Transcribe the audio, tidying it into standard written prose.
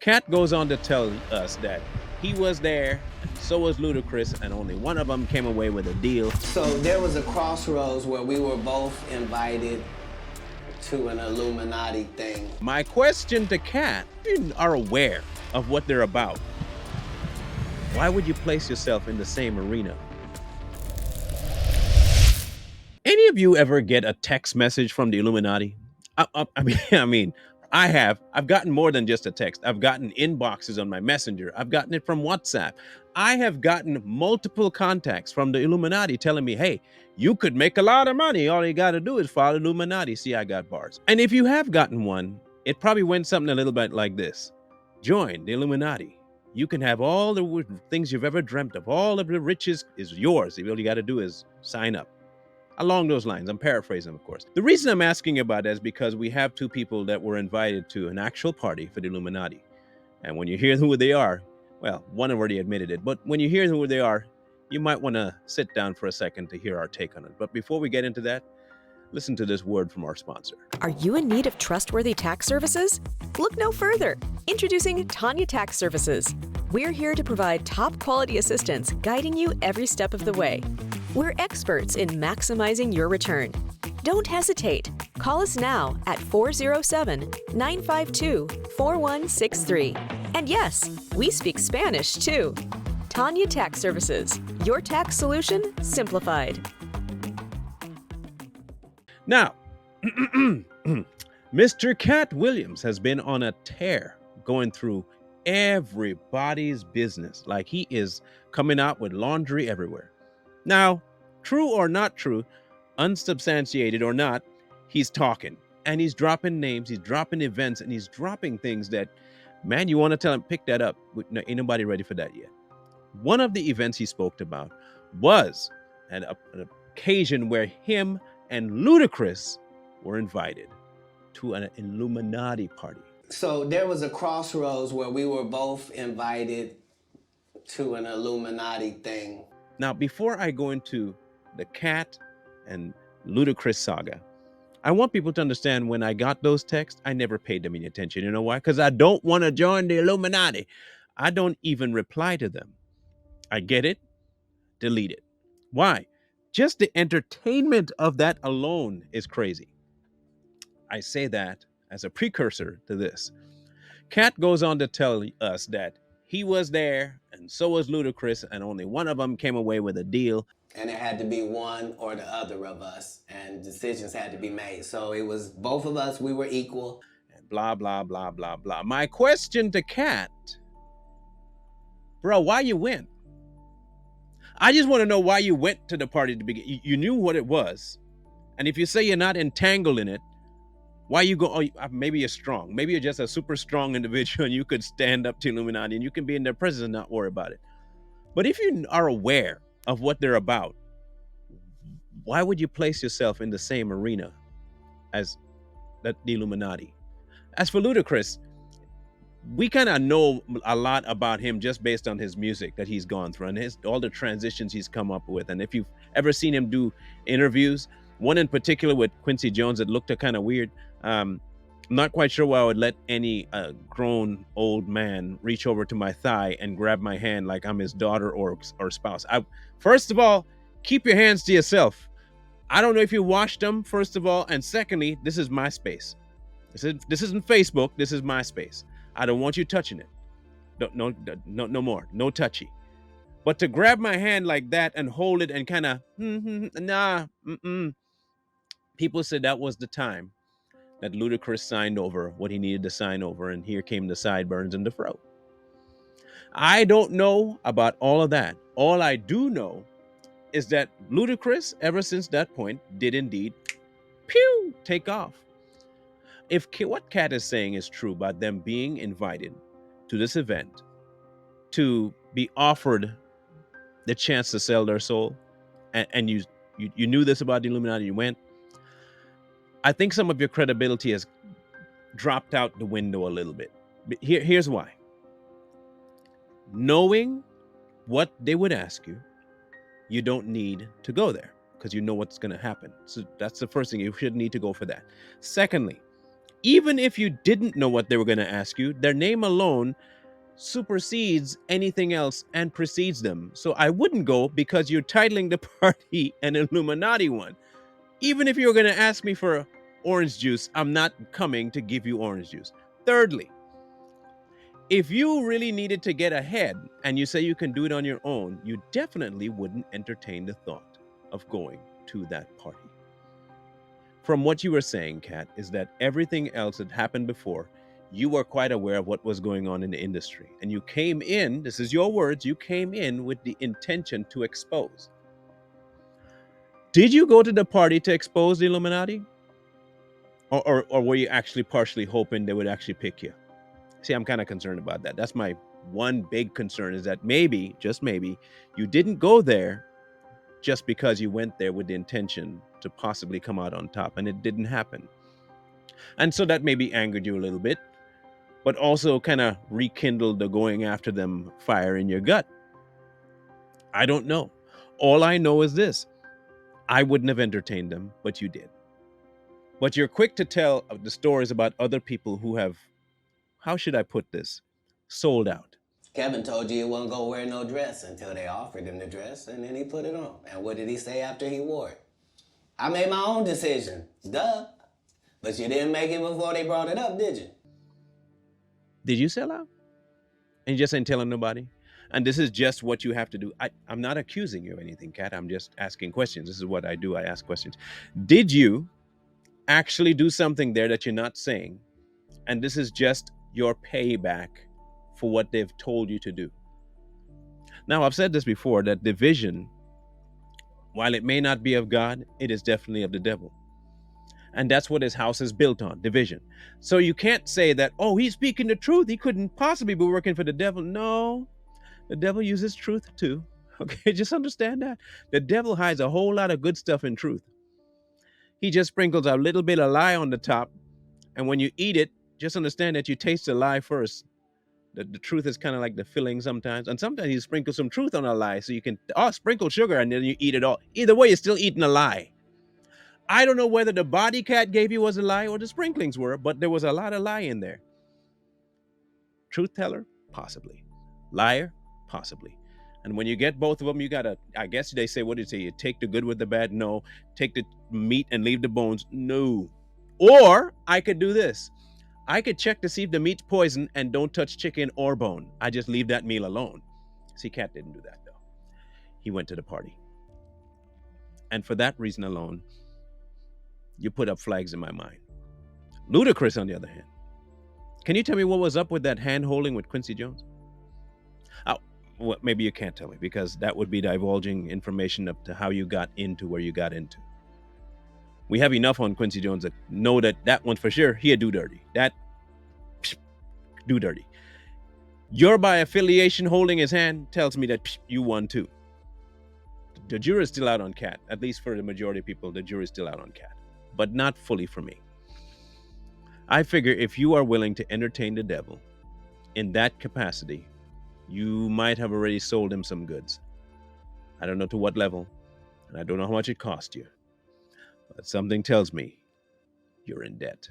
Katt goes on to tell us that he was there, and so was Ludacris, and only one of them came away with a deal. So there was a crossroads where we were both invited to an Illuminati thing. My question to Katt, if you are aware of what they're about, why would you place yourself in the same arena? Any of you ever get a text message from the Illuminati? I have. I've gotten more than just a text. I've gotten inboxes on my messenger. I've gotten it from WhatsApp. I have gotten multiple contacts from the Illuminati telling me, hey, you could make a lot of money. All you got to do is follow Illuminati. See, I got bars. And if you have gotten one, it probably went something a little bit like this. Join the Illuminati. You can have all the things you've ever dreamt of. All of the riches is yours. All you got to do is sign up. Along those lines. I'm paraphrasing, of course. The reason I'm asking about that is because we have two people that were invited to an actual party for the Illuminati. And when you hear who they are, well, one already admitted it, but when you hear who they are, you might want to sit down for a second to hear our take on it. But before we get into that, listen to this word from our sponsor. Are you in need of trustworthy tax services? Look no further. Introducing Tanya Tax Services. We're here to provide top quality assistance, guiding you every step of the way. We're experts in maximizing your return. Don't hesitate. Call us now at 407-952-4163. And yes, we speak Spanish too. Tanya Tax Services, your tax solution simplified. Now, Mr. Katt Williams has been on a tear going through everybody's business. Like he is coming out with laundry everywhere. Now, true or not true, unsubstantiated or not, he's talking and he's dropping names, he's dropping events, and he's dropping things that, man, you want to tell him, pick that up. No, ain't nobody ready for that yet. One of the events he spoke about was an occasion where him and Ludacris were invited to an Illuminati party. So there was a crossroads where we were both invited to an Illuminati thing. Now, before I go into the Katt and Ludacris saga, I want people to understand when I got those texts, I never paid them any attention. You know why? Because I don't want to join the Illuminati. I don't even reply to them. I get it, delete it. Why? Just the entertainment of that alone is crazy. I say that as a precursor to this. Katt goes on to tell us that he was there, and so was Ludacris, and only one of them came away with a deal. And it had to be one or the other of us, and decisions had to be made. So it was both of us, we were equal. And blah, blah, blah, blah, blah. My question to Katt, bro, why you went? I just want to know why you went to the party to begin. You knew what it was. And if you say you're not entangled in it, why you go? Oh, maybe you're strong. Maybe you're just a super strong individual and you could stand up to Illuminati and you can be in their presence and not worry about it. But if you are aware of what they're about, why would you place yourself in the same arena as the Illuminati? As for Ludacris, we kind of know a lot about him just based on his music that he's gone through and all the transitions he's come up with. And if you've ever seen him do interviews, one in particular with Quincy Jones that looked kind of weird. I'm not quite sure why I would let any grown old man reach over to my thigh and grab my hand like I'm his daughter or spouse. First of all, keep your hands to yourself. I don't know if you washed them, first of all. And secondly, this is my space. This isn't Facebook. This is my space. I don't want you touching it. No more. No touchy. But to grab my hand like that and hold it and kind of, people said that was the time that Ludacris signed over what he needed to sign over, and here came the sideburns and the fro. I don't know about all of that. All I do know is that Ludacris, ever since that point, did indeed, take off. If what Katt is saying is true about them being invited to this event to be offered the chance to sell their soul, and you knew this about the Illuminati, you went, I think some of your credibility has dropped out the window a little bit. But here's why. Knowing what they would ask you, you don't need to go there because you know what's going to happen. So that's the first thing. You shouldn't need to go for that. Secondly, Even if you didn't know what they were going to ask you, their name alone supersedes anything else and precedes them. So I wouldn't go because you're titling the party an Illuminati one. Even if you were going to ask me for orange juice, I'm not coming to give you orange juice. Thirdly, if you really needed to get ahead and you say you can do it on your own, you definitely wouldn't entertain the thought of going to that party. From what you were saying, Kat, is that everything else that happened before, you were quite aware of what was going on in the industry. And you came in, this is your words, you came in with the intention to expose. Did you go to the party to expose the Illuminati? Or were you actually partially hoping they would actually pick you? See, I'm kind of concerned about that. That's my one big concern, is that maybe, just maybe, you didn't go there just because you went there with the intention to possibly come out on top, and it didn't happen. And so that maybe angered you a little bit, but also kind of rekindled the going after them fire in your gut. I don't know. All I know is this: I wouldn't have entertained them, but you did. But you're quick to tell of the stories about other people who have, how should I put this, sold out. Kevin told you he wasn't gonna wear no dress until they offered him the dress, and then he put it on. And what did he say after he wore it? I made my own decision. Duh. But you didn't make it before they brought it up, did you? Did you sell out? And you just ain't telling nobody? And this is just what you have to do. I'm not accusing you of anything, Kat. I'm just asking questions. This is what I do. I ask questions. Did you actually do something there that you're not saying? And this is just your payback for what they've told you to do. Now, I've said this before, that division, while it may not be of God, it is definitely of the devil. And that's what his house is built on, division. So you can't say that, oh, he's speaking the truth, he couldn't possibly be working for the devil. No, the devil uses truth too. Okay, just understand that. The devil hides a whole lot of good stuff in truth. He just sprinkles a little bit of lie on the top. And when you eat it, just understand that you taste the lie first. The truth is kind of like the filling sometimes. And sometimes you sprinkle some truth on a lie. So you can, sprinkle sugar and then you eat it all. Either way, you're still eating a lie. I don't know whether the body Cat gave you was a lie or the sprinklings were, but there was a lot of lie in there. Truth teller? Possibly. Liar? Possibly. And when you get both of them, you gotta, I guess they say, what do you say? You take the good with the bad? No. Take the meat and leave the bones? No. Or I could do this. I could check to see if the meat's poison and don't touch chicken or bone. I just leave that meal alone. See, Cat didn't do that though. He went to the party. And for that reason alone, you put up flags in my mind. Ludacris, on the other hand. Can you tell me what was up with that hand holding with Quincy Jones? Oh, well, maybe you can't tell me, because that would be divulging information up to how you got into where you got into. We have enough on Quincy Jones that know that one for sure, he'll do dirty. That, do dirty. Your by affiliation holding his hand tells me that you won too. The jury's still out on Cat. At least for the majority of people, the jury's still out on Cat. But not fully for me. I figure if you are willing to entertain the devil in that capacity, you might have already sold him some goods. I don't know to what level, and I don't know how much it cost you. But something tells me you're in debt.